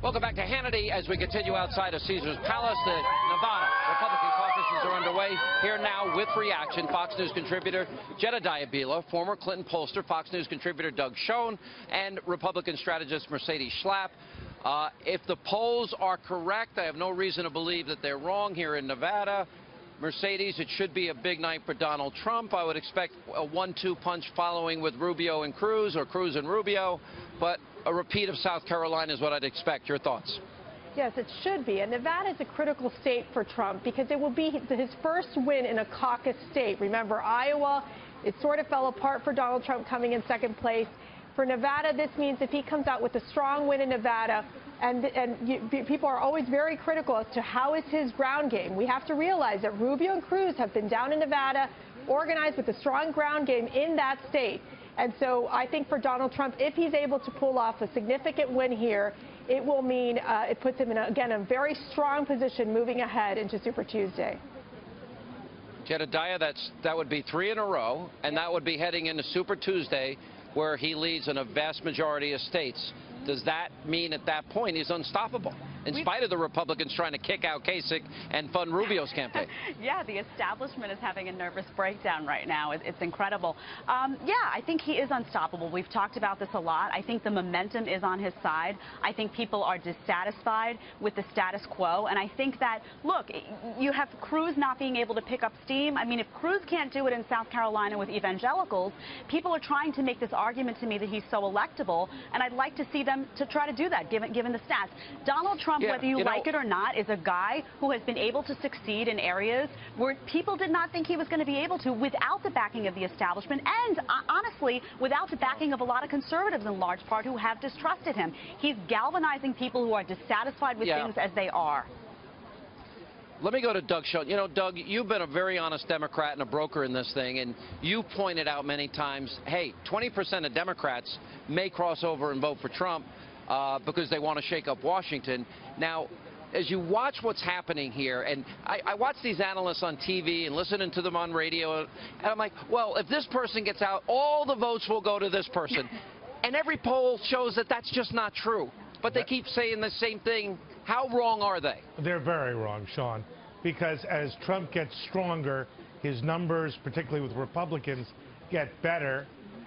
Welcome back to Hannity as we continue outside of Caesar's Palace. The Nevada Republican caucuses are underway. Here now with reaction, Fox News contributor Jedediah Bila, former Clinton pollster, Fox News contributor Doug Schoen, and Republican strategist Mercedes Schlapp. If the polls are correct, I have no reason to believe that they're wrong here in Nevada. Mercedes, it should be a big night for Donald Trump. I would expect a 1-2 punch following with Rubio and Cruz, or Cruz and Rubio, but a repeat of South Carolina is what I'd expect. Your thoughts? Yes, it should be. And Nevada is a critical state for Trump because it will be his first win in a caucus state. Remember, Iowa, it sort of fell apart for Donald Trump coming in second place. For Nevada, this means if he comes out with a strong win in Nevada, people are always very critical as to how is his ground game. We have to realize that Rubio and Cruz have been down in Nevada, organized with a strong ground game in that state. And so I think for Donald Trump, if he's able to pull off a significant win here, it will mean it puts him in, again, a very strong position moving ahead into Super Tuesday. Jedediah, that would be 3 in a row, and that would be heading into Super Tuesday, where he leads in a vast majority of states. Does that mean at that point he's unstoppable, in spite of the Republicans trying to kick out Kasich and fund Rubio's campaign? Yeah, the establishment is having a nervous breakdown right now. It's incredible. Yeah, I think he is unstoppable. We've talked about this a lot. I think the momentum is on his side. I think people are dissatisfied with the status quo. And I think that, look, you have Cruz not being able to pick up steam. I mean, if Cruz can't do it in South Carolina with evangelicals, people are trying to make this argument to me that he's so electable. And I'd like to see them to try to do that, given the stats. Donald Trump, whether you like it or not, is a guy who has been able to succeed in areas where people did not think he was going to be able to without the backing of the establishment and, honestly, without the backing of a lot of conservatives in large part who have distrusted him. He's galvanizing people who are dissatisfied with things as they are. Let me go to Doug Schoen. You know, Doug, you've been a very honest Democrat and a broker in this thing, and you pointed out many times, hey, 20% of Democrats may cross over and vote for Trump because they want to shake up Washington. Now, as you watch what's happening here, and I watch these analysts on TV and listening to them on radio, and I'm like, well, if this person gets out, all the votes will go to this person. And every poll shows that that's just not true. But they keep saying the same thing. How wrong are they? They're very wrong, Sean, because as Trump gets stronger, his numbers, particularly with Republicans, get better.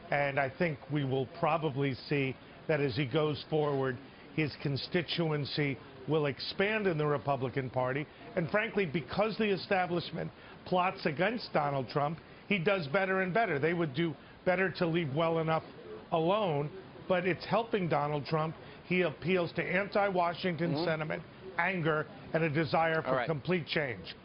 And I think we will probably see that as he goes forward, his constituency will expand in the Republican Party. And frankly, because the establishment plots against Donald Trump, he does better and better. They would do better to leave well enough alone, but it's helping Donald Trump. He appeals to anti-Washington sentiment, anger, and a desire for complete change.